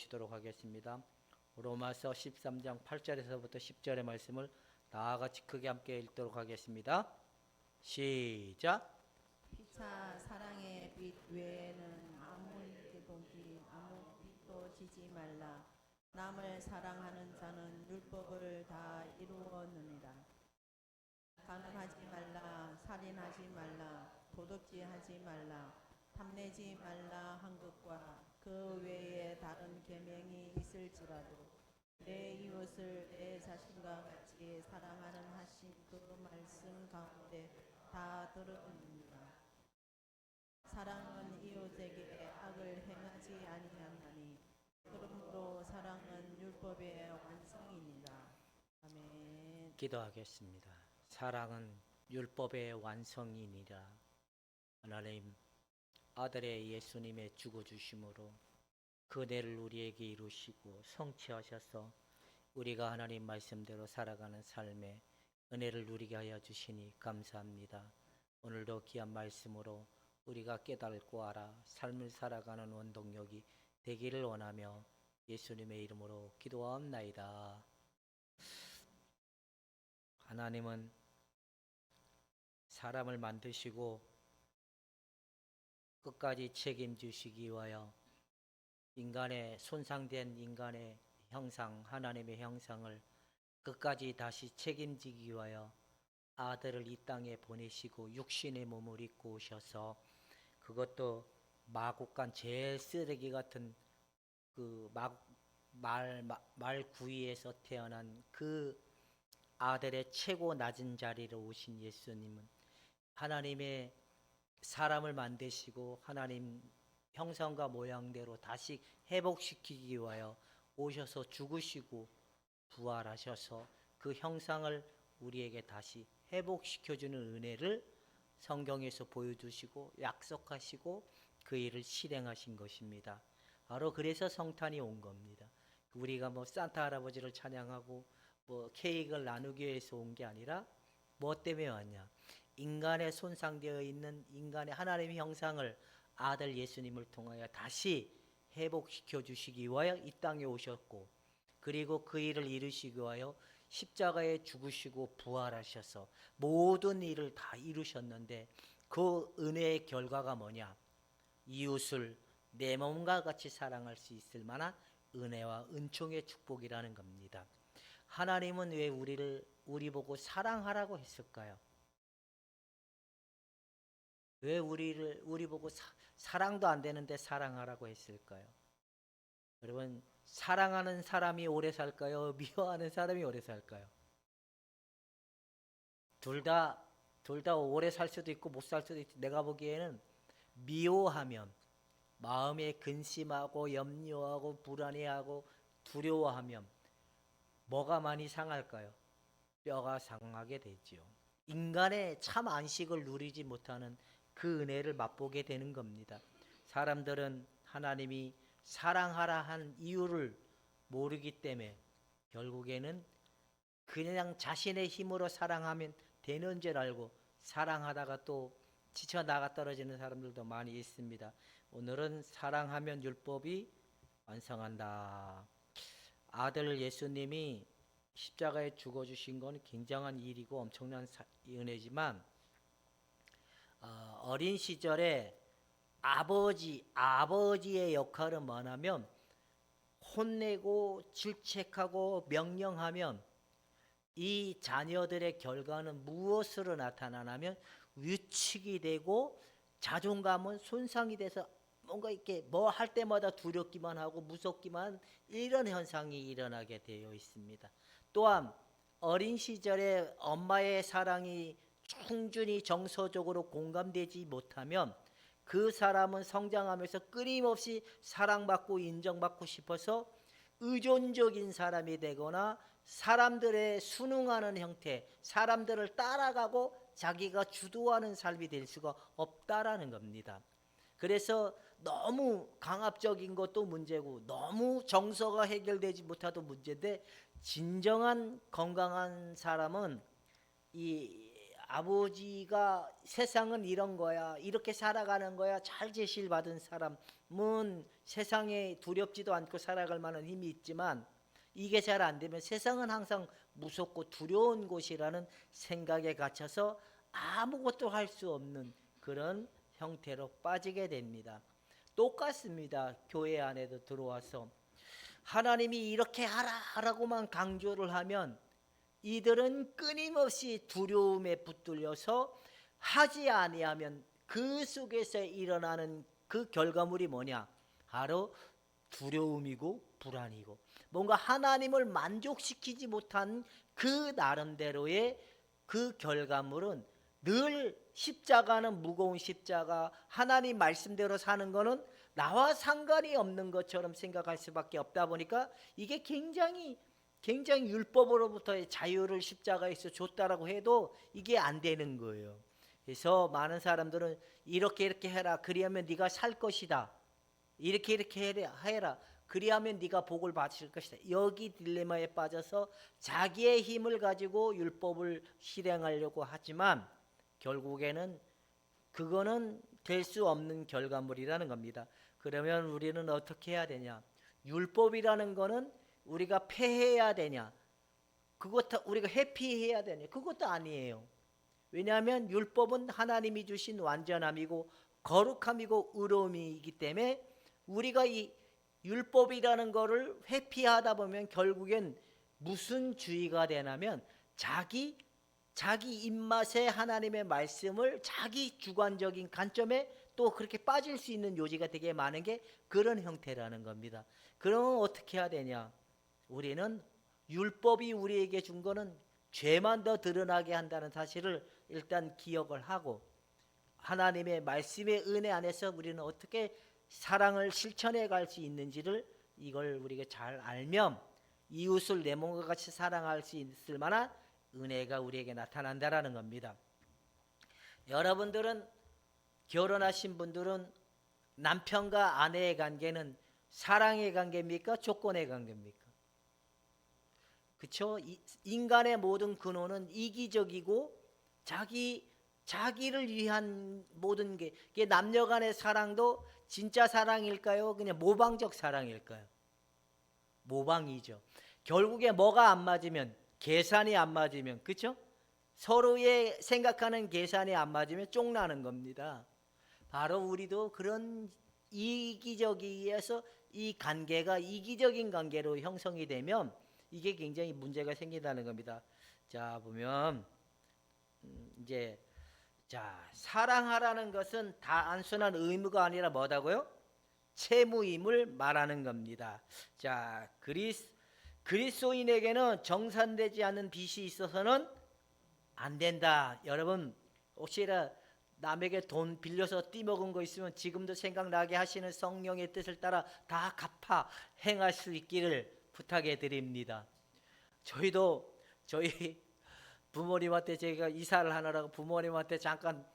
보시도록 하겠습니다. 로마서 13장 8절에서부터 10절의 말씀을 다 같이 크게 함께 읽도록 하겠습니다. 시작. 피차 사랑의 빛 외에는 아무 빛도 지지 말라. 남을 사랑하는 자는 율법을 다 이루었느니라. 간음하지 말라, 살인하지 말라, 도둑질하지 말라, 탐내지 말라 한 것과 그 외에 다른 계명이 있을지라도 내 이웃을 내 자신과 같이 사랑하는 하신 그 말씀 가운데 다 들었느니라. 사랑은 이웃에게 악을 행하지 아니하나니 그러므로 사랑은 율법의 완성이니라. 아멘. 기도하겠습니다. 사랑은 율법의 완성이니라. 하나님, 아들의 예수님의 죽어주심으로 그 은혜를 우리에게 이루시고 성취하셔서 우리가 하나님 말씀대로 살아가는 삶에 은혜를 누리게 하여 주시니 감사합니다. 오늘도 귀한 말씀으로 우리가 깨닫고 알아 삶을 살아가는 원동력이 되기를 원하며 예수님의 이름으로 기도하옵나이다. 하나님은 사람을 만드시고 끝까지 책임지시기 위하여 인간의 손상된 인간의 형상, 하나님의 형상을 끝까지 다시 책임지기 위하여 아들을 이 땅에 보내시고 육신의 몸을 입고 오셔서 그것도 마국간 제일 쓰레기 같은 그 말 구이에서 태어난 그 아들의 최고 낮은 자리로 오신 예수님은 하나님의 사람을 만드시고 하나님 형상과 모양대로 다시 회복시키기 위하여 오셔서 죽으시고 부활하셔서 그 형상을 우리에게 다시 회복시켜주는 은혜를 성경에서 보여주시고 약속하시고 그 일을 실행하신 것입니다. 바로 그래서 성탄이 온 겁니다. 우리가 뭐 산타 할아버지를 찬양하고 뭐 케이크를 나누기 위해서 온 게 아니라 뭐 때문에 왔냐? 인간의 손상되어 있는 인간의 하나님의 형상을 아들 예수님을 통하여 다시 회복시켜 주시기 위하여 이 땅에 오셨고, 그리고 그 일을 이루시기 위하여 십자가에 죽으시고 부활하셔서 모든 일을 다 이루셨는데 그 은혜의 결과가 뭐냐? 이웃을 내 몸과 같이 사랑할 수 있을 만한 은혜와 은총의 축복이라는 겁니다. 하나님은 왜 우리 보고 사랑하라고 했을까요? 왜 우리 보고 사랑도 안 되는데 사랑하라고 했을까요? 여러분, 사랑하는 사람이 오래 살까요? 미워하는 사람이 오래 살까요? 둘 다 오래 살 수도 있고 못 살 수도 있고, 내가 보기에는 미워하면 마음에 근심하고 염려하고 불안해하고 두려워하면 뭐가 많이 상할까요? 뼈가 상하게 되지요. 인간의 참 안식을 누리지 못하는 그 은혜를 맛보게 되는 겁니다. 사람들은 하나님이 사랑하라 한 이유를 모르기 때문에 결국에는 그냥 자신의 힘으로 사랑하면 되는 줄 알고 사랑하다가 또 지쳐 나가 떨어지는 사람들도 많이 있습니다. 오늘은 사랑하면 율법이 완성한다. 아들 예수님이 십자가에 죽어주신 건 굉장한 일이고 엄청난 은혜지만 어린 시절에 아버지의 역할은 뭐냐면 혼내고 질책하고 명령하면 이 자녀들의 결과는 무엇으로 나타나냐면 위축이 되고 자존감은 손상이 돼서 뭔가 이렇게 뭐 할 때마다 두렵기만 하고 무섭기만 이런 현상이 일어나게 되어 있습니다. 또한 어린 시절에 엄마의 사랑이 충분히 정서적으로 공감되지 못하면 그 사람은 성장하면서 끊임없이 사랑받고 인정받고 싶어서 의존적인 사람이 되거나 사람들의 순응하는 형태, 사람들을 따라가고 자기가 주도하는 삶이 될 수가 없다라는 겁니다. 그래서 너무 강압적인 것도 문제고 너무 정서가 해결되지 못해도 문제인데, 진정한 건강한 사람은 이 아버지가 세상은 이런 거야, 이렇게 살아가는 거야, 잘 제시를 받은 사람은 세상에 두렵지도 않고 살아갈 만한 힘이 있지만, 이게 잘 안 되면 세상은 항상 무섭고 두려운 곳이라는 생각에 갇혀서 아무것도 할 수 없는 그런 형태로 빠지게 됩니다. 똑같습니다. 교회 안에도 들어와서 하나님이 이렇게 하라고만 강조를 하면 이들은 끊임없이 두려움에 붙들려서 하지 아니하면 그 속에서 일어나는 그 결과물이 뭐냐? 바로 두려움이고 불안이고, 뭔가 하나님을 만족시키지 못한 그 나름대로의 그 결과물은 늘 십자가는 무거운 십자가, 하나님 말씀대로 사는 거는 나와 상관이 없는 것처럼 생각할 수밖에 없다 보니까 이게 굉장히 율법으로부터의 자유를 십자가에서 줬다라고 해도 이게 안 되는 거예요. 그래서 많은 사람들은 이렇게 해라, 그리하면 네가 살 것이다, 이렇게 해라, 그리하면 네가 복을 받을 것이다. 여기 딜레마에 빠져서 자기의 힘을 가지고 율법을 실행하려고 하지만 결국에는 그거는 될 수 없는 결과물이라는 겁니다. 그러면 우리는 어떻게 해야 되냐? 율법이라는 거는 우리가 폐해야 되냐? 그것도 우리가 회피해야 되냐? 그것도 아니에요. 왜냐하면 율법은 하나님이 주신 완전함이고 거룩함이고 의로움이기 때문에 우리가 이 율법이라는 거를 회피하다 보면 결국엔 무슨 주의가 되냐면 자기 입맛에 하나님의 말씀을 자기 주관적인 관점에 또 그렇게 빠질 수 있는 요지가 되게 많은 게 그런 형태라는 겁니다. 그러면 어떻게 해야 되냐? 우리는 율법이 우리에게 준 거는 죄만 더 드러나게 한다는 사실을 일단 기억을 하고, 하나님의 말씀의 은혜 안에서 우리는 어떻게 사랑을 실천해 갈 수 있는지를 이걸 우리가 잘 알면 이웃을 내 몸과 같이 사랑할 수 있을 만한 은혜가 우리에게 나타난다라는 겁니다. 여러분들은, 결혼하신 분들은 남편과 아내의 관계는 사랑의 관계입니까? 조건의 관계입니까? 그렇죠? 인간의 모든 근원은 이기적이고 자기를 위한 모든 게, 남녀 간의 사랑도 진짜 사랑일까요? 그냥 모방적 사랑일까요? 모방이죠. 결국에 뭐가 안 맞으면, 계산이 안 맞으면, 그렇죠? 서로의 생각하는 계산이 안 맞으면 쫑나는 겁니다. 바로 우리도 그런 이기적이어서 이 관계가 이기적인 관계로 형성이 되면 이게 굉장히 문제가 생긴다는 겁니다. 자, 보면 이제 사랑하라는 것은 단순한 의무가 아니라 뭐다고요? 채무임을 말하는 겁니다. 자, 그리스도인에게는 정산되지 않는 빚이 있어서는 안 된다. 여러분, 혹시나 남에게 돈 빌려서 띠먹은 거 있으면 지금도 생각나게 하시는 성령의 뜻을 따라 다 갚아 행할 수 있기를 부탁해 드립니다. 저희 부모님한테 제가 이사를 하느라고 부모님한테 잠깐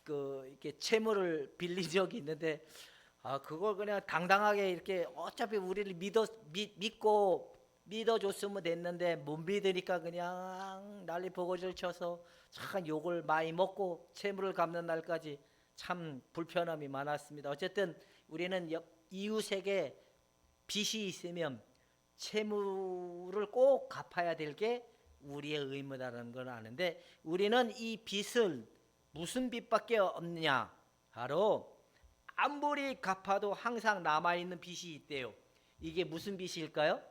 이렇게 채무를 빌린 적이 있는데, 그걸 그냥 당당하게 이렇게 어차피 우리를 믿고 믿어줬으면 됐는데 못 믿으니까 그냥 난리 버거지를 쳐서 참 욕을 많이 먹고 채무를 갚는 날까지 참 불편함이 많았습니다. 어쨌든 우리는 이웃에게 빚이 있으면 채무를 꼭 갚아야 될 게 우리의 의무라는 걸 아는데, 우리는 이 빚을, 무슨 빚밖에 없느냐? 바로 아무리 갚아도 항상 남아있는 빚이 있대요. 이게 무슨 빚일까요?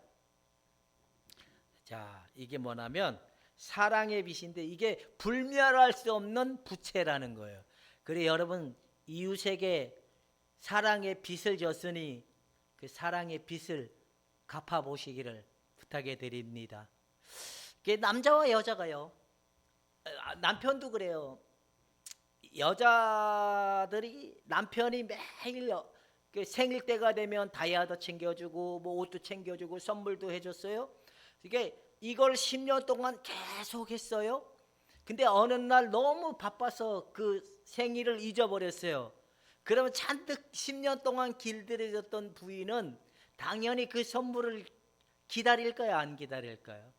자, 이게 뭐냐면 사랑의 빚인데 이게 불멸할 수 없는 부채라는 거예요. 그래, 여러분, 이웃에게 사랑의 빚을 졌으니 그 사랑의 빚을 갚아보시기를 부탁해 드립니다. 남자와 여자가요, 남편도 그래요. 여자들이 남편이 매일 생일 때가 되면 다이아도 챙겨주고 뭐 옷도 챙겨주고 선물도 해줬어요. 이걸 10년 동안 계속 했어요. 근데 어느 날 너무 바빠서 그 생일을 잊어버렸어요. 그러면 잔뜩 10년 동안 길들여졌던 부인은 당연히 그 선물을 기다릴까요, 안 기다릴까요?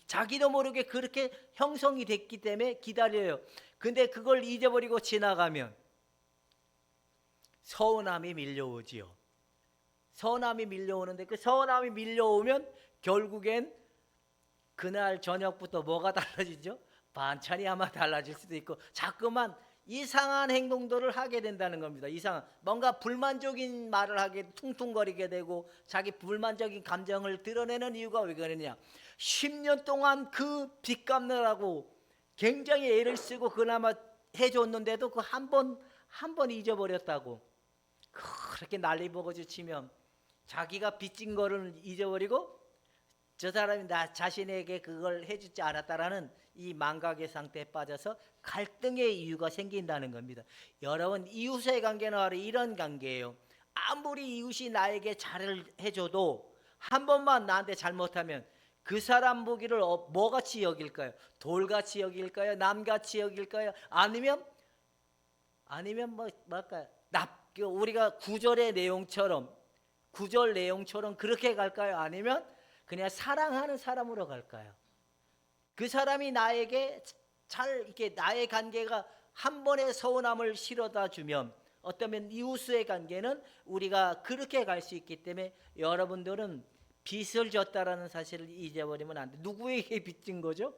자기도 모르게 그렇게 형성이 됐기 때문에 기다려요. 근데 그걸 잊어버리고 지나가면 서운함이 밀려오지요. 서운함이 밀려오는데 그 서운함이 밀려오면 결국엔 그날 저녁부터 뭐가 달라지죠? 반찬이 아마 달라질 수도 있고 자꾸만 이상한 행동들을 하게 된다는 겁니다. 이상한 뭔가 불만적인 말을 하게 퉁퉁거리게 되고 자기 불만적인 감정을 드러내는 이유가 왜 그러느냐? 10년 동안 그 빚 갚느라고 굉장히 애를 쓰고 그나마 해줬는데도 그 한 번 잊어버렸다고 그렇게 난리 버거지 치면 자기가 빚진 거를 잊어버리고 저 사람이 나 자신에게 그걸 해주지 않았다라는 이 망각의 상태에 빠져서 갈등의 이유가 생긴다는 겁니다. 여러분, 이웃의 관계는 바로 이런 관계예요. 아무리 이웃이 나에게 잘을 해줘도 한 번만 나한테 잘못하면 그 사람 보기를 뭐같이 여길까요? 돌같이 여길까요? 남같이 여길까요? 아니면 뭐랄까요? 우리가 구절 내용처럼 그렇게 갈까요? 아니면 그냥 사랑하는 사람으로 갈까요? 그 사람이 나에게 잘 이렇게 나의 관계가 한 번의 서운함을 실어다 주면 어쩌면 이웃의 관계는 우리가 그렇게 갈 수 있기 때문에 여러분들은 빚을 졌다라는 사실을 잊어버리면 안 돼. 누구에게 빚진 거죠?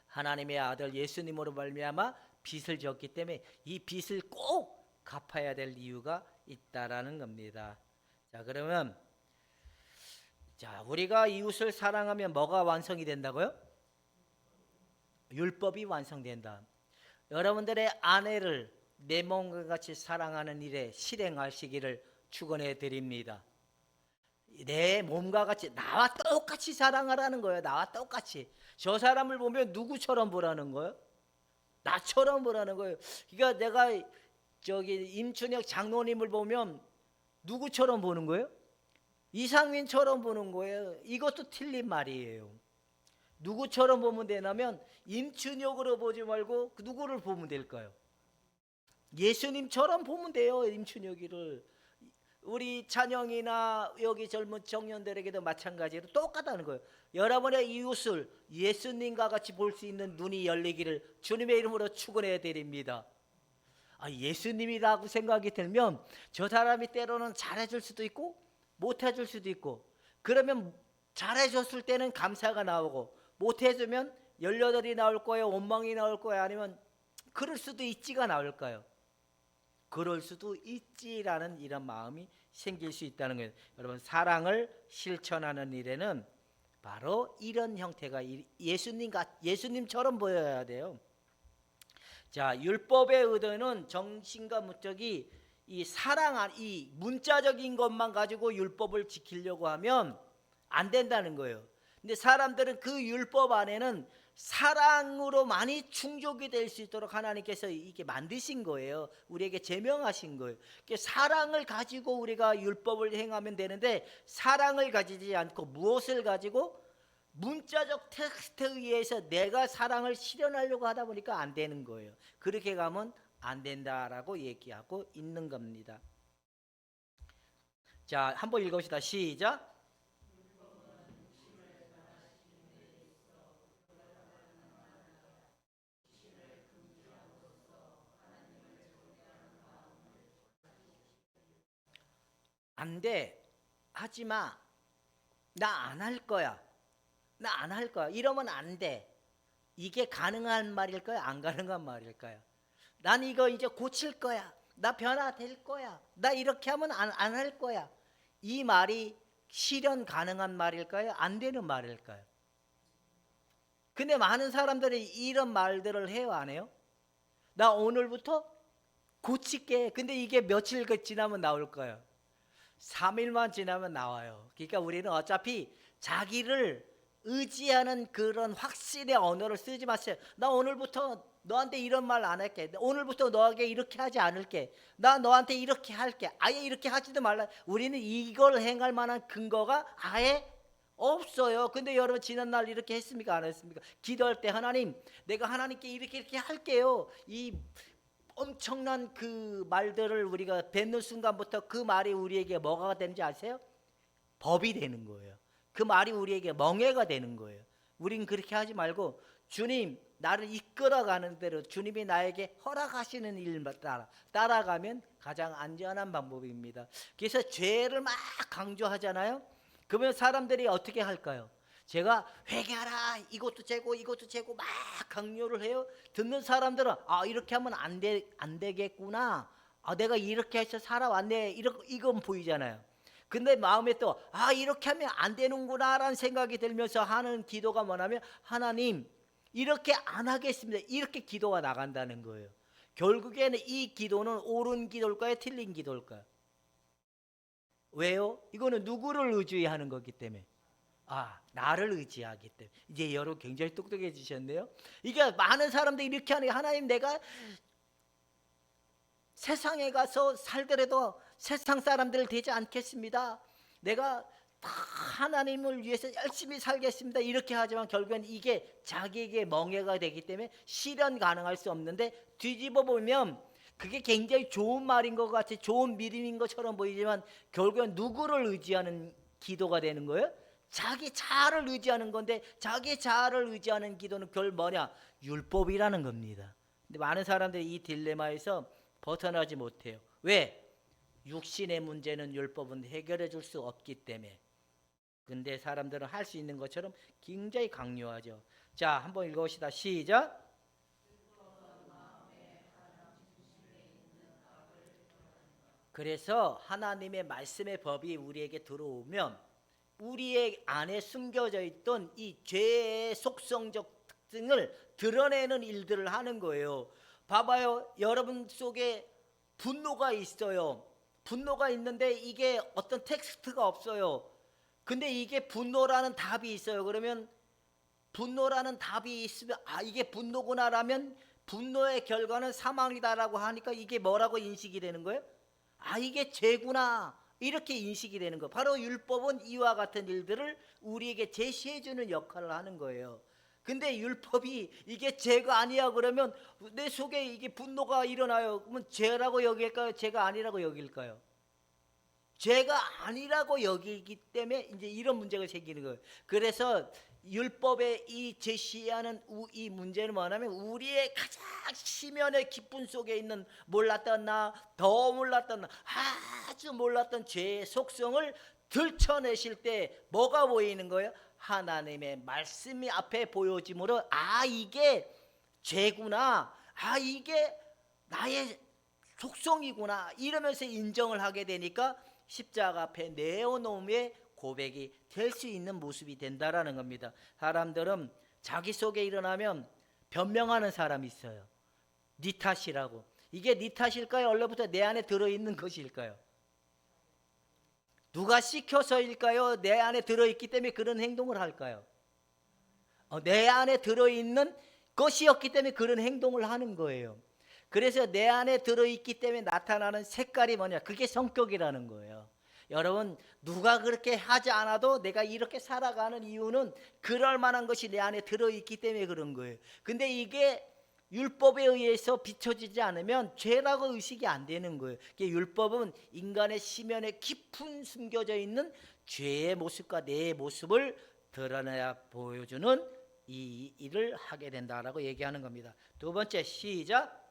하나님의 아들 예수님으로 말미암아 빚을 졌기 때문에 이 빚을 꼭 갚아야 될 이유가 있다라는 겁니다. 자, 그러면 우리가 이웃을 사랑하면 뭐가 완성이 된다고요? 율법이 완성된다. 여러분들의 아내를 내 몸과 같이 사랑하는 일에 실행하시기를 축원해 드립니다. 내 몸과 같이 나와 똑같이 사랑하라는 거예요. 나와 똑같이. 저 사람을 보면 누구처럼 보라는 거예요? 나처럼 보라는 거예요. 그러니까 내가 임춘혁 장로님을 보면 누구처럼 보는 거예요? 이상민처럼 보는 거예요. 이것도 틀린 말이에요. 누구처럼 보면 되냐면 임춘혁으로 보지 말고 누구를 보면 될까요? 예수님처럼 보면 돼요. 임춘혁이를. 우리 찬영이나 여기 젊은 청년들에게도 마찬가지로 똑같다는 거예요. 여러분의 이웃을 예수님과 같이 볼 수 있는 눈이 열리기를 주님의 이름으로 축원해 드립니다. 예수님이라고 생각이 들면 저 사람이 때로는 잘해줄 수도 있고 못해줄 수도 있고, 그러면 잘해줬을 때는 감사가 나오고 못해주면 18이 나올 거예요? 원망이 나올 거예요? 아니면 그럴 수도 있지가 나올까요? 그럴 수도 있지라는 이런 마음이 생길 수 있다는 거예요. 여러분, 사랑을 실천하는 일에는 바로 이런 형태가 예수님처럼 보여야 돼요. 자, 율법의 의도는 정신과 목적이 이 문자적인 것만 가지고 율법을 지키려고 하면 안 된다는 거예요. 근데 사람들은 그 율법 안에는 사랑으로 많이 충족이 될 수 있도록 하나님께서 이렇게 만드신 거예요. 우리에게 제명하신 거예요. 사랑을 가지고 우리가 율법을 행하면 되는데, 사랑을 가지지 않고 무엇을 가지고 문자적 텍스트에 의해서 내가 사랑을 실현하려고 하다 보니까 안 되는 거예요. 그렇게 가면 안 된다라고 얘기하고 있는 겁니다. 자, 한번 읽읍시다. 시작. 안 돼. 하지 마. 나 안 할 거야. 나 안 할 거야. 이러면 안 돼. 이게 가능한 말일까요? 안 가능한 말일까요? 난 이거 이제 고칠 거야. 나 변화될 거야. 나 이렇게 하면 안 할 거야. 이 말이 실현 가능한 말일까요? 안 되는 말일까요? 근데 많은 사람들이 이런 말들을 해요, 안 해요? 나 오늘부터 고칠게. 근데 이게 며칠 지나면 나올 거예요. 3일만 지나면 나와요. 그러니까 우리는 어차피 자기를 의지하는 그런 확신의 언어를 쓰지 마세요. 나 오늘부터 너한테 이런 말 안 할게. 오늘부터 너에게 이렇게 하지 않을게. 나 너한테 이렇게 할게. 아예 이렇게 하지도 말라. 우리는 이걸 행할 만한 근거가 아예 없어요. 근데 여러분, 지난날 이렇게 했습니까? 안 했습니까? 기도할 때 하나님, 내가 하나님께 이렇게 할게요. 이 엄청난 그 말들을 우리가 뱉는 순간부터 그 말이 우리에게 뭐가 되는지 아세요? 법이 되는 거예요. 그 말이 우리에게 멍해가 되는 거예요. 우린 그렇게 하지 말고 주님 나를 이끌어가는 대로 주님이 나에게 허락하시는 일만 따라가면 가장 안전한 방법입니다. 그래서 죄를 막 강조하잖아요. 그러면 사람들이 어떻게 할까요? 제가 회개하라 이것도 죄고 이것도 죄고 막 강요를 해요. 듣는 사람들은 아 이렇게 하면 안 되겠구나. 아 내가 이렇게 해서 살아왔네. 이건 보이잖아요. 근데 마음에 또 아 이렇게 하면 안 되는구나라는 생각이 들면서 하는 기도가 뭐냐면 하나님 이렇게 안 하겠습니다. 이렇게 기도가 나간다는 거예요. 결국에는 이 기도는 옳은 기도일까요? 틀린 기도일까요? 왜요? 이거는 누구를 의지하는 거기 때문에. 아, 나를 의지하기 때문에. 이제 여러분 굉장히 똑똑해지셨네요. 이게 많은 사람들이 이렇게 하는 게 하나님 내가 세상에 가서 살더라도 세상 사람들 되지 않겠습니다. 내가 다 하나님을 위해서 열심히 살겠습니다. 이렇게 하지만 결국엔 이게 자기에게 멍해가 되기 때문에 실현 가능할 수 없는데 뒤집어 보면 그게 굉장히 좋은 말인 것 같이 좋은 믿음인 것처럼 보이지만 결국엔 누구를 의지하는 기도가 되는 거예요? 자기 자아를 의지하는 건데 자기 자아를 의지하는 기도는 결 뭐냐? 율법이라는 겁니다. 근데 많은 사람들이 이 딜레마에서 벗어나지 못해요. 왜? 육신의 문제는 율법은 해결해 줄 수 없기 때문에. 근데 사람들은 할 수 있는 것처럼 굉장히 강요하죠. 자, 한번 읽어봅시다. 시작. 그래서 하나님의 말씀의 법이 우리에게 들어오면 우리의 안에 숨겨져 있던 이 죄의 속성적 특징을 드러내는 일들을 하는 거예요. 봐봐요. 여러분 속에 분노가 있어요. 분노가 있는데 이게 어떤 텍스트가 없어요. 근데 이게 분노라는 답이 있어요. 그러면 분노라는 답이 있으면 아 이게 분노구나라면 분노의 결과는 사망이다라고 하니까 이게 뭐라고 인식이 되는 거예요? 아 이게 죄구나 이렇게 인식이 되는 거. 바로 율법은 이와 같은 일들을 우리에게 제시해 주는 역할을 하는 거예요. 근데 율법이 이게 죄가 아니야 그러면 내 속에 이게 분노가 일어나요. 그러면 죄라고 여길까요? 죄가 아니라고 여길까요? 죄가 아니라고 여기기 때문에 이제 이런 문제가 생기는 거예요. 그래서 율법의 이 제시하는 이 문제는 뭐냐면 우리의 가장 심연의 깊은 속에 있는 몰랐던 나, 더 몰랐던 나, 아주 몰랐던 죄의 속성을 들춰내실 때 뭐가 보이는 거예요? 하나님의 말씀이 앞에 보여짐으로 아 이게 죄구나, 아 이게 나의 속성이구나 이러면서 인정을 하게 되니까 십자가 앞에 내어놓음의 고백이 될 수 있는 모습이 된다라는 겁니다. 사람들은 자기 속에 일어나면 변명하는 사람이 있어요. 네 탓이라고. 이게 네 탓일까요? 원래부터 내 안에 들어있는 것일까요? 누가 시켜서일까요? 내 안에 들어있기 때문에 그런 행동을 할까요? 내 안에 들어있는 것이었기 때문에 그런 행동을 하는 거예요. 그래서 내 안에 들어있기 때문에 나타나는 색깔이 뭐냐? 그게 성격이라는 거예요. 여러분 누가 그렇게 하지 않아도 내가 이렇게 살아가는 이유는 그럴 만한 것이 내 안에 들어있기 때문에 그런 거예요. 근데 이게 율법에 의해서 비춰지지 않으면 죄라고 의식이 안 되는 거예요. 율법은 인간의 심연에 깊은 숨겨져 있는 죄의 모습과 내 모습을 드러내야 보여주는 이 일을 하게 된다라고 얘기하는 겁니다. 두 번째 시작.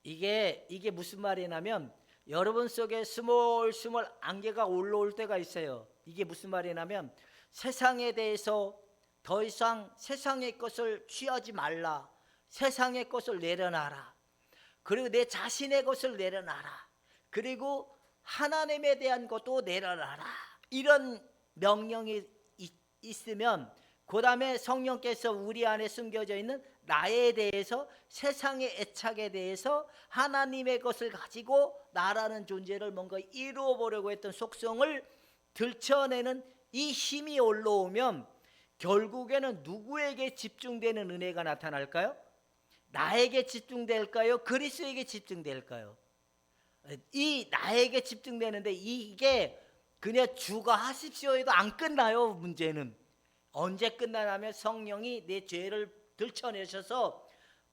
이게 무슨 말이냐면 여러분 속에 스멀스멀 안개가 올라올 때가 있어요. 이게 무슨 말이냐면 세상에 대해서 더 이상 세상의 것을 취하지 말라. 세상의 것을 내려놔라. 그리고 내 자신의 것을 내려놔라. 그리고 하나님에 대한 것도 내려놔라. 이런 명령이 있으면 그 다음에 성령께서 우리 안에 숨겨져 있는 나에 대해서 세상의 애착에 대해서 하나님의 것을 가지고 나라는 존재를 뭔가 이루어 보려고 했던 속성을 들춰내는 이 힘이 올라오면 결국에는 누구에게 집중되는 은혜가 나타날까요? 나에게 집중될까요? 그리스도에게 집중될까요? 이 나에게 집중되는데 이게 그냥 주가 하십시오 해도 안 끝나요. 문제는 언제 끝나냐면 성령이 내 죄를 들춰내셔서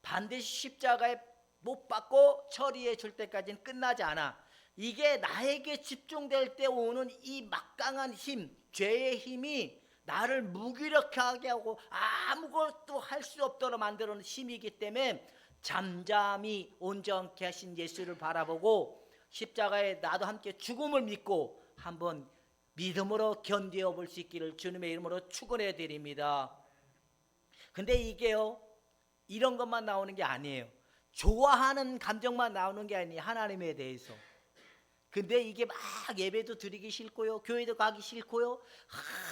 반드시 십자가에 못 받고 처리해 줄 때까지는 끝나지 않아. 이게 나에게 집중될 때 오는 이 막강한 힘, 죄의 힘이 나를 무기력하게 하고 아무것도 할 수 없도록 만드는 힘이기 때문에 잠잠히 온전케 하신 예수를 바라보고 십자가에 나도 함께 죽음을 믿고 한번 믿음으로 견디어 볼 수 있기를 주님의 이름으로 축원해 드립니다. 근데 이게요, 이런 것만 나오는 게 아니에요. 좋아하는 감정만 나오는 게 아니에요. 하나님에 대해서. 근데 이게 막 예배도 드리기 싫고요, 교회도 가기 싫고요,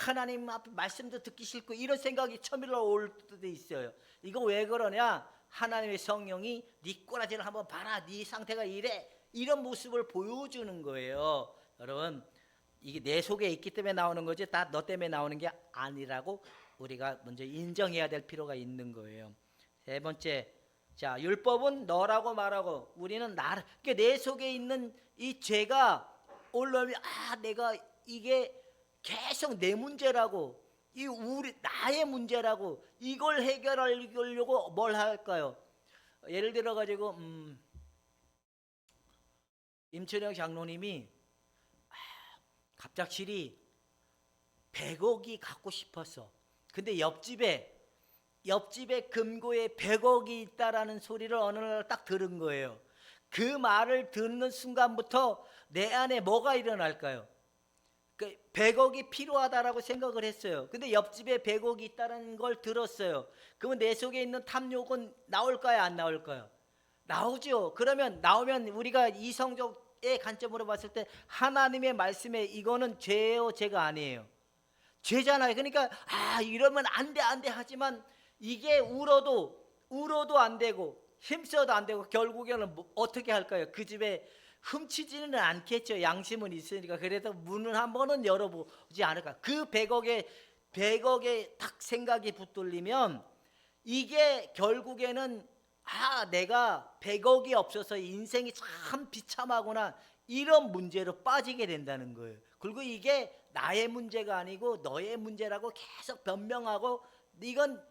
하나님 앞에 말씀도 듣기 싫고 이런 생각이 처음으로 올 때도 있어요. 이거 왜 그러냐? 하나님의 성령이 네 꼬라지를 한번 봐라, 네 상태가 이래, 이런 모습을 보여주는 거예요. 여러분, 이게 내 속에 있기 때문에 나오는 거지 다 너 때문에 나오는 게 아니라고 우리가 먼저 인정해야 될 필요가 있는 거예요. 세 번째, 자, 율법은 너라고 말하고 우리는 나를, 그러니까 내 속에 있는 이 죄가 올라오면 내가 이게 계속 내 문제라고, 이 우리 나의 문제라고, 이걸 해결하려고 뭘 할까요? 예를 들어 가지고 임철영 장로님이 갑작스레 100억이 갖고 싶었어. 근데 옆집에 금고에 100억이 있다라는 소리를 어느 날 딱 들은 거예요. 그 말을 듣는 순간부터 내 안에 뭐가 일어날까요? 100억이 필요하다라고 생각을 했어요. 근데 옆집에 100억이 있다는 걸 들었어요. 그러면 내 속에 있는 탐욕은 나올까요, 안 나올까요? 나오죠. 그러면 나오면 우리가 이성적의 관점으로 봤을 때 하나님의 말씀에 이거는 죄예요, 죄가 아니에요? 죄잖아요. 그러니까 이러면 안 돼 하지만 이게 울어도 안 되고 힘써도 안 되고 결국에는 어떻게 할까요? 그 집에 훔치지는 않겠죠. 양심은 있으니까. 그래도 문을 한 번은 열어보지 않을까. 그 100억에 딱 생각이 붙들리면 이게 결국에는 내가 100억이 없어서 인생이 참 비참하구나, 이런 문제로 빠지게 된다는 거예요. 그리고 이게 나의 문제가 아니고 너의 문제라고 계속 변명하고, 이건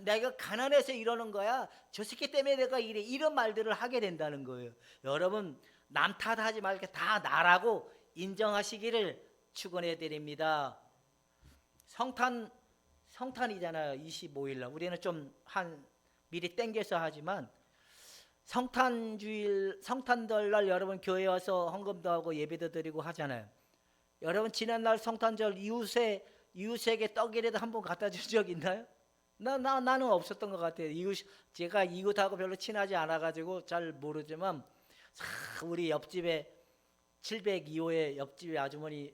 내가 가난해서 이러는 거야, 저 새끼 때문에 내가 이래, 이런 말들을 하게 된다는 거예요. 여러분, 남 탓하지 말고 다 나라고 인정하시기를 축원해 드립니다. 성탄이잖아요. 25일 날. 우리는 좀 미리 땡겨서 하지만 성탄절 날 여러분 교회 와서 헌금도 하고 예배도 드리고 하잖아요. 여러분 지난날 성탄절 이웃에게 떡이라도 한 번 갖다 준 적 있나요? 나는 없었던 것 같아요. 제가 이웃하고 별로 친하지 않아가지고 잘 모르지만 우리 옆집에 702호에 옆집에 아주머니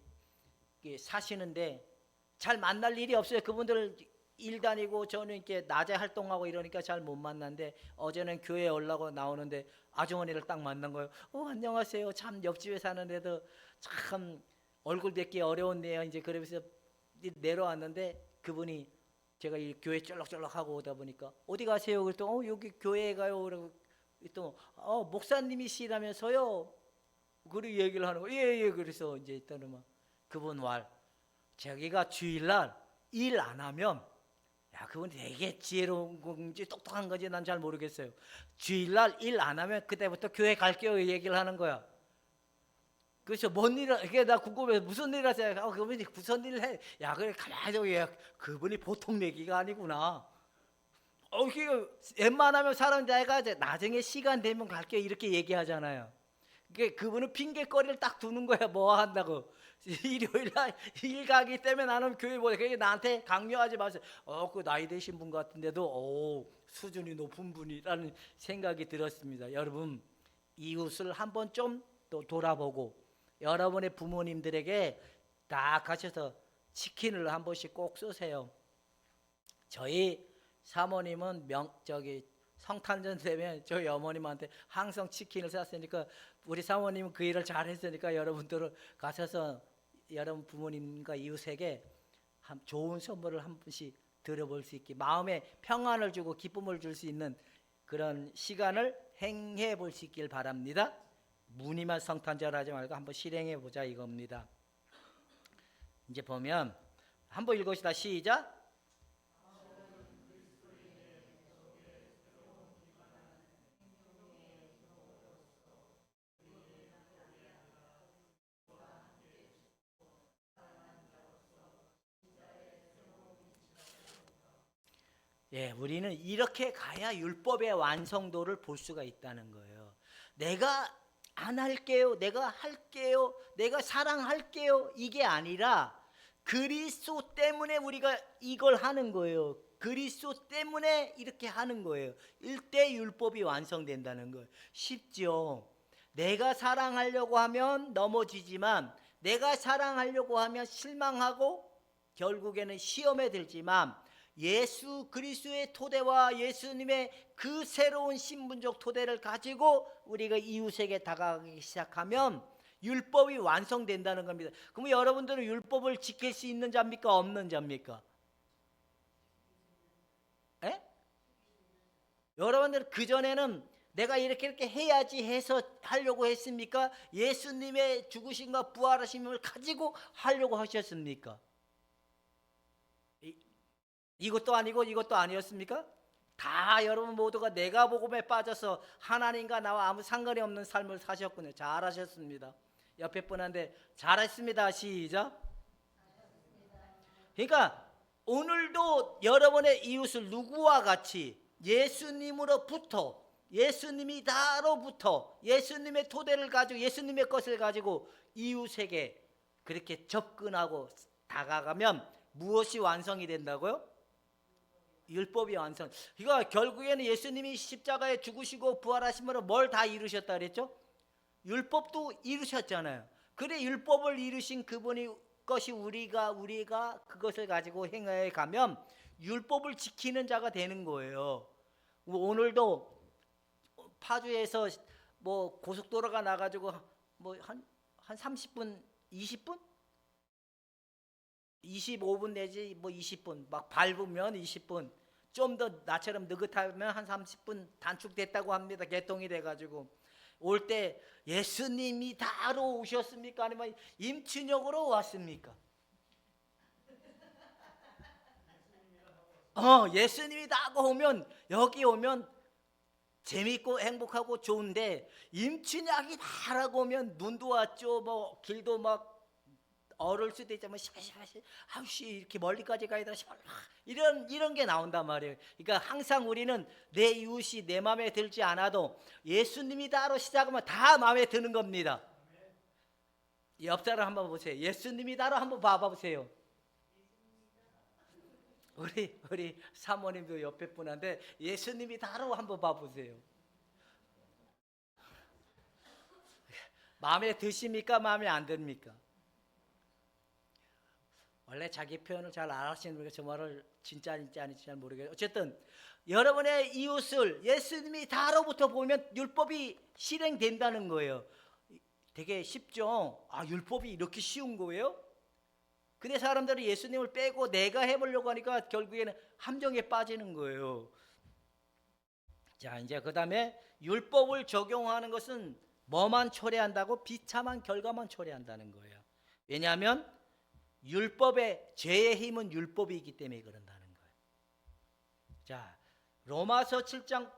사시는데 잘 만날 일이 없어요. 그분들 일 다니고 저는 이렇게 낮에 활동하고 이러니까 잘 못 만났는데 어제는 교회에 오려고 나오는데 아주머니를 딱 만난 거예요. 안녕하세요. 참 옆집에 사는데도 참 얼굴 뵙기 어려웠네요. 이제 그러면서 내려왔는데 그분이 제가 이 교회 쫄락쫄락하고 오다 보니까 어디 가세요? 그랬더니 여기 교회에 가요. 그러고 또 목사님이시라면서요. 그리고 얘기를 하는 거예요. 예. 그래서 이제 일단은 막 그분 자기가 주일날 일 안 하면, 그분 되게 지혜로운 건지 똑똑한 건지 난 잘 모르겠어요. 주일날 일 안 하면 그때부터 교회 갈게요 얘기를 하는 거야. 그래서 뭔 일을, 이게 나 궁금해, 무슨 일 하세요? 그분이 무슨 일을 해? 그래 가만히 그분이 보통 얘기가 아니구나. 이게 웬만하면 사람 내가 나중에 시간 되면 갈게요 이렇게 얘기하잖아요. 그분은 핑계거리를 딱 두는 거야. 뭐 한다고. 일요일날 일 가기 때문에 나는 교회 못 해. 그게 나한테 강요하지 마세요. 그 나이 드신 분 같은데도 수준이 높은 분이라는 생각이 들었습니다. 여러분, 이웃을 한번 좀 또 돌아보고 여러분의 부모님들에게 다 가셔서 치킨을 한 번씩 꼭 쏘세요. 저희 사모님은 성탄절 되면 저희 어머님한테 항상 치킨을 쐈으니까 우리 사모님은 그 일을 잘했으니까 여러분들은 가셔서 여러분 부모님과 이웃에게 좋은 선물을 한 번씩 드려볼 수 있게, 마음에 평안을 주고 기쁨을 줄 수 있는 그런 시간을 행해 볼 수 있길 바랍니다. 무늬만 성탄절 하지 말고 한번 실행해 보자 이겁니다. 이제 보면 한번 읽읍시다. 시작. 예, 우리는 이렇게 가야 율법의 완성도를 볼 수가 있다는 거예요. 내가 안 할게요, 내가 할게요, 내가 사랑할게요, 이게 아니라 그리스도 때문에 우리가 이걸 하는 거예요. 그리스도 때문에 이렇게 하는 거예요. 일대 율법이 완성된다는 거예요. 쉽죠. 내가 사랑하려고 하면 넘어지지만, 내가 사랑하려고 하면 실망하고 결국에는 시험에 들지만, 예수 그리스도의 토대와 예수님의 그 새로운 신분적 토대를 가지고 우리가 이웃에게 다가가기 시작하면 율법이 완성된다는 겁니다. 그럼 여러분들은 율법을 지킬 수 있는 자입니까? 없는 자입니까? 에? 여러분들 그전에는 내가 이렇게 해야지 해서 하려고 했습니까? 예수님의 죽으심과 부활하심을 가지고 하려고 하셨습니까? 이것도 아니고 이것도 아니었습니까? 다 여러분 모두가 내가 복음에 빠져서 하나님과 나와 아무 상관이 없는 삶을 사셨군요. 잘하셨습니다. 옆에 분한테 잘했습니다. 시작. 그러니까 오늘도 여러분의 이웃을 누구와 같이 예수님으로부터, 예수님이 다로부터, 예수님의 토대를 가지고 예수님의 것을 가지고 이웃에게 그렇게 접근하고 다가가면 무엇이 완성이 된다고요? 율법이 완성. 그러니까 결국에는 예수님이 십자가에 죽으시고 부활하심으로 뭘 다 이루셨다 그랬죠? 율법도 이루셨잖아요. 그래 율법을 이루신 그분이 것이 우리가 그것을 가지고 행하여 가면 율법을 지키는 자가 되는 거예요. 오늘도 파주에서 뭐 고속도로가 나가지고 뭐 한 30분, 20분? 25분 내지 뭐 20분 막 밟으면 20분, 좀 더 나처럼 느긋하면 한 30분 단축됐다고 합니다. 개통이 돼가지고 올 때 예수님이 다로 오셨습니까? 아니면 임춘혁으로 왔습니까? 예수님이 다고 오면, 여기 오면 재밌고 행복하고 좋은데 임춘혁이 다라고 오면 눈도 왔죠. 뭐 길도 막 얼을 수도 있지만 아우씨 이렇게 멀리까지 가야 되나 이런 게 나온단 말이에요. 그러니까 항상 우리는 내 이웃이 내 마음에 들지 않아도 예수님이 따로 시작하면 다 마음에 드는 겁니다. 옆 사람 한번 보세요. 예수님이 따로 한번 봐보세요. 우리 사모님도 옆에 분한테 예수님이 따로 한번 봐보세요. 마음에 드십니까? 마음에 안 듭니까? 원래 자기 표현을 잘 안 하시는 분이 저 말을 진짜인지 아닌지 잘 모르겠어요. 어쨌든 여러분의 이웃을 예수님이 다로부터 보면 율법이 실행된다는 거예요. 되게 쉽죠. 율법이 이렇게 쉬운 거예요? 근데 사람들이 예수님을 빼고 내가 해보려고 하니까 결국에는 함정에 빠지는 거예요. 자, 이제 그 다음에 율법을 적용하는 것은 뭐만 초래한다고? 비참한 결과만 초래한다는 거예요. 왜냐하면 율법의 죄의 힘은 율법이기 때문에 그런다는 거예요. 자, 로마서 7장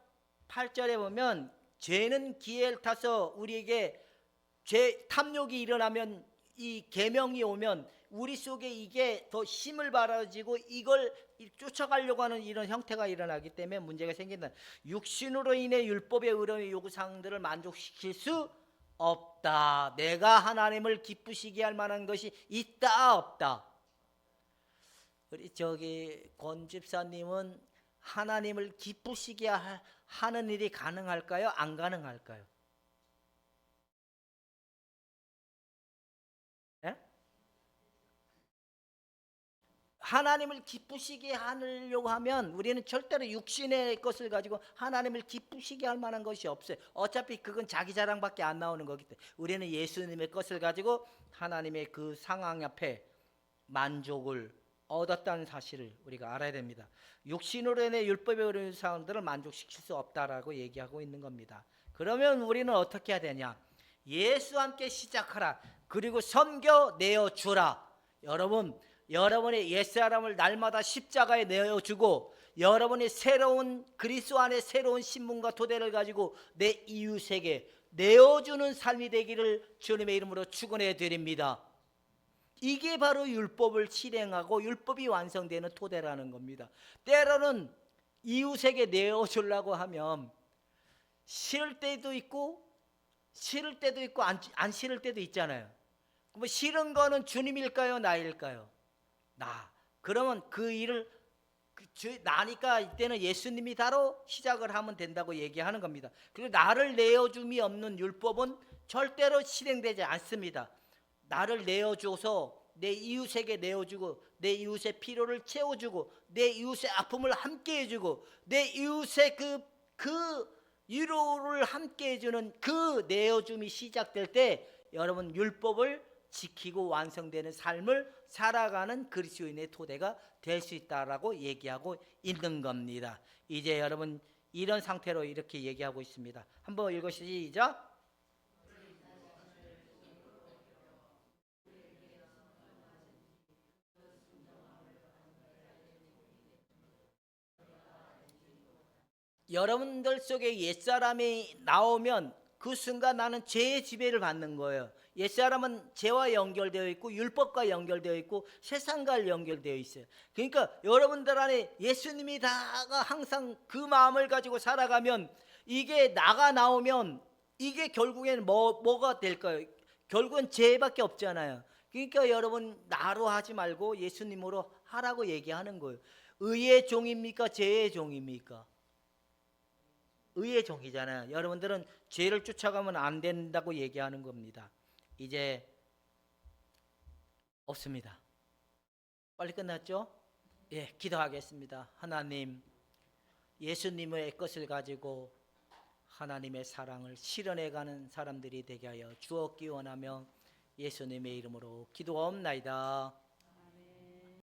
8절에 보면 죄는 기회를 타서 우리에게 죄 탐욕이 일어나면 이 계명이 오면 우리 속에 이게 더 힘을 발휘지고 이걸 쫓아가려고 하는 이런 형태가 일어나기 때문에 문제가 생긴다. 육신으로 인해 율법의 의로움의 요구사항들을 만족시킬 수 없다. 내가 하나님을 기쁘시게 할 만한 것이 있다 없다. 우리 권 집사님은 하나님을 기쁘시게 하는 일이 가능할까요? 안 가능할까요? 예? 하나님을 기쁘시게 하려고 하면 우리는 절대로 육신의 것을 가지고 하나님을 기쁘시게 할 만한 것이 없어요. 어차피 그건 자기 자랑밖에 안 나오는 거기 때문에 우리는 예수님의 것을 가지고 하나님의 그 상황 앞에 만족을 얻었다는 사실을 우리가 알아야 됩니다. 육신으로 인해 율법에 어려운 사람들을 만족시킬 수 없다라고 얘기하고 있는 겁니다. 그러면 우리는 어떻게 해야 되냐? 예수와 함께 시작하라. 그리고 섬겨 내어주라. 여러분의 옛사람을 날마다 십자가에 내어주고 여러분이 새로운 그리스도 안에 새로운 신분과 토대를 가지고 내 이웃에게 내어주는 삶이 되기를 주님의 이름으로 축원해 드립니다. 이게 바로 율법을 실행하고 율법이 완성되는 토대라는 겁니다. 때로는 이웃에게 내어주려고 하면 싫을 때도 있고 안 싫을 때도 있잖아요. 뭐 싫은 거는 주님일까요, 나일까요? 나. 그러면 그 일을 나니까 이때는 예수님이 바로 시작을 하면 된다고 얘기하는 겁니다. 그리고 나를 내어줌이 없는 율법은 절대로 실행되지 않습니다. 나를 내어줘서 내 이웃에게 내어주고 내 이웃의 필요를 채워주고 내 이웃의 아픔을 함께 해주고 내 이웃의 그 위로를 함께 해주는 그 내어줌이 시작될 때 여러분 율법을 지키고 완성되는 삶을 살아가는 그리스도인의 토대가 될 수 있다라고 얘기하고 있는 겁니다. 이제 여러분 이런 상태로 이렇게 얘기하고 있습니다. 한번 읽으시죠. 여러분들 속에 옛사람이 나오면 그 순간 나는 죄의 지배를 받는 거예요. 옛사람은 죄와 연결되어 있고 율법과 연결되어 있고 세상과 연결되어 있어요. 그러니까 여러분들 안에 예수님이 다가 항상 그 마음을 가지고 살아가면 이게 나가 나오면 이게 결국에는 뭐가 될까요? 결국은 죄밖에 없잖아요. 그러니까 여러분 나로 하지 말고 예수님으로 하라고 얘기하는 거예요. 의의 종입니까? 죄의 종입니까? 의의 종이잖아요. 여러분들은 죄를 쫓아가면 안 된다고 얘기하는 겁니다. 이제 없습니다. 빨리 끝났죠? 예, 기도하겠습니다. 하나님, 예수님의 것을 가지고 하나님의 사랑을 실현해가는 사람들이 되게 하여 주옵기 원하며 예수님의 이름으로 기도하옵나이다.